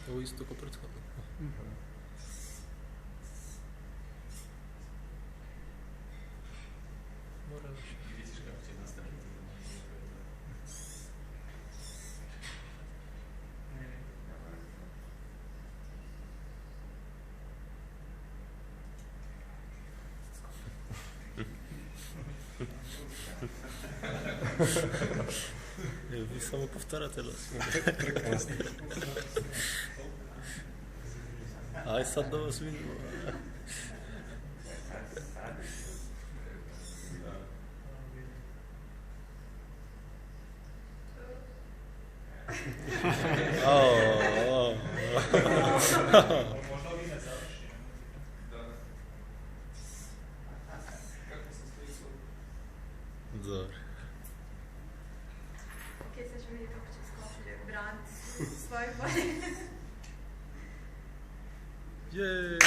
Ovo isto kao prethodno. Mora više. Vidiš kako će nastaviti. Vi samo повторяте ли? Прекрасно. Ай sad da vas vidimo. Možda vi ne završi. Kako se stoji su? Dobro. Ok, sad ćemo vidjeti kako će Skopje braniti svoje bolje. Jej!